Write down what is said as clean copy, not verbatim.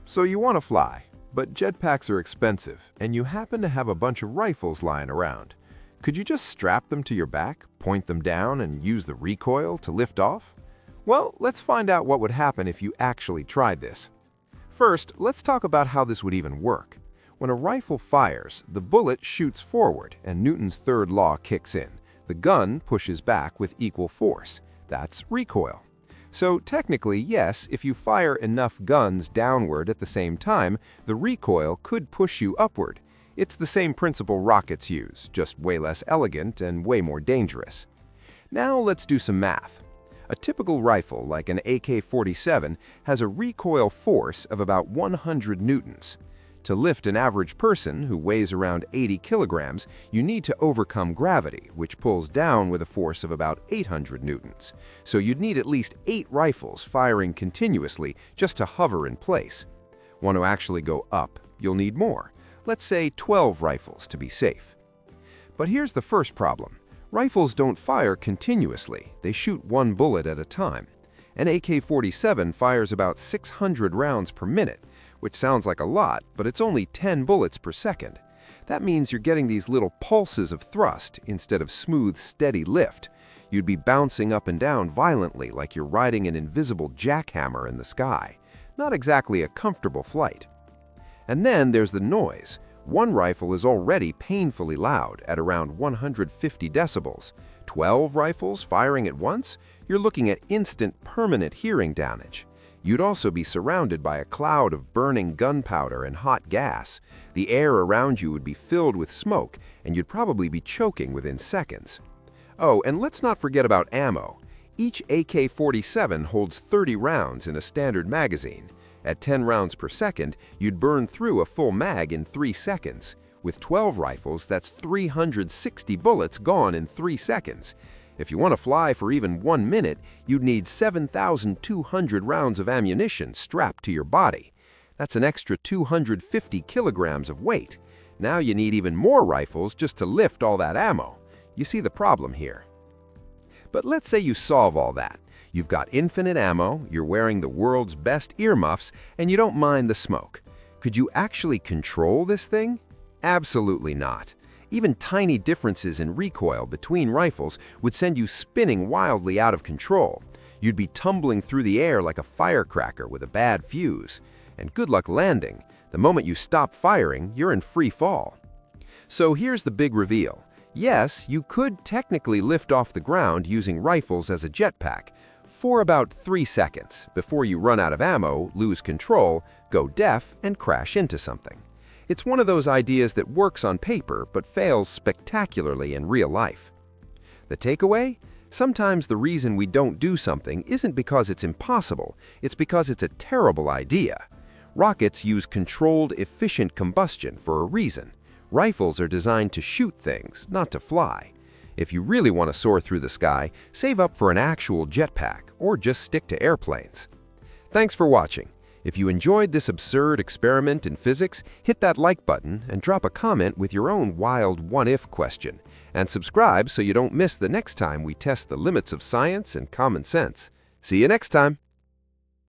So you want to fly, but jetpacks are expensive, and you happen to have a bunch of rifles lying around. Could you just strap them to your back, point them down, and use the recoil to lift off? Well, let's find out what would happen if you actually tried this. First, let's talk about how this would even work. When a rifle fires, the bullet shoots forward, and Newton's third law kicks in. The gun pushes back with equal force. That's recoil. So technically, yes, if you fire enough guns downward at the same time, the recoil could push you upward. It's the same principle rockets use, just way less elegant and way more dangerous. Now let's do some math. A typical rifle, like an AK-47, has a recoil force of about 100 newtons. To lift an average person who weighs around 80 kilograms, you need to overcome gravity, which pulls down with a force of about 800 newtons. So you'd need at least 8 rifles firing continuously just to hover in place. Want to actually go up, you'll need more. Let's say 12 rifles to be safe. But here's the first problem. Rifles don't fire continuously, they shoot one bullet at a time. An AK-47 fires about 600 rounds per minute, which sounds like a lot, but it's only 10 bullets per second. That means you're getting these little pulses of thrust instead of smooth, steady lift. You'd be bouncing up and down violently like you're riding an invisible jackhammer in the sky. Not exactly a comfortable flight. And then there's the noise. One rifle is already painfully loud at around 150 decibels. 12 rifles firing at once? You're looking at instant, permanent hearing damage. You'd also be surrounded by a cloud of burning gunpowder and hot gas. The air around you would be filled with smoke, and you'd probably be choking within seconds. Oh, and let's not forget about ammo. Each AK-47 holds 30 rounds in a standard magazine. At 10 rounds per second, you'd burn through a full mag in 3 seconds. With 12 rifles, that's 360 bullets gone in 3 seconds. If you want to fly for even 1 minute, you'd need 7,200 rounds of ammunition strapped to your body. That's an extra 250 kilograms of weight. Now you need even more rifles just to lift all that ammo. You see the problem here. But let's say you solve all that. You've got infinite ammo, you're wearing the world's best earmuffs, and you don't mind the smoke. Could you actually control this thing? Absolutely not. Even tiny differences in recoil between rifles would send you spinning wildly out of control. You'd be tumbling through the air like a firecracker with a bad fuse. And good luck landing. The moment you stop firing, you're in free fall. So here's the big reveal. Yes, you could technically lift off the ground using rifles as a jetpack for about 3 seconds before you run out of ammo, lose control, go deaf, and crash into something. It's one of those ideas that works on paper but fails spectacularly in real life. The takeaway? Sometimes the reason we don't do something isn't because it's impossible, it's because it's a terrible idea. Rockets use controlled, efficient combustion for a reason. Rifles are designed to shoot things, not to fly. If you really want to soar through the sky, save up for an actual jetpack or just stick to airplanes. Thanks for watching. If you enjoyed this absurd experiment in physics, hit that like button and drop a comment with your own wild what-if question. And subscribe so you don't miss the next time we test the limits of science and common sense. See you next time!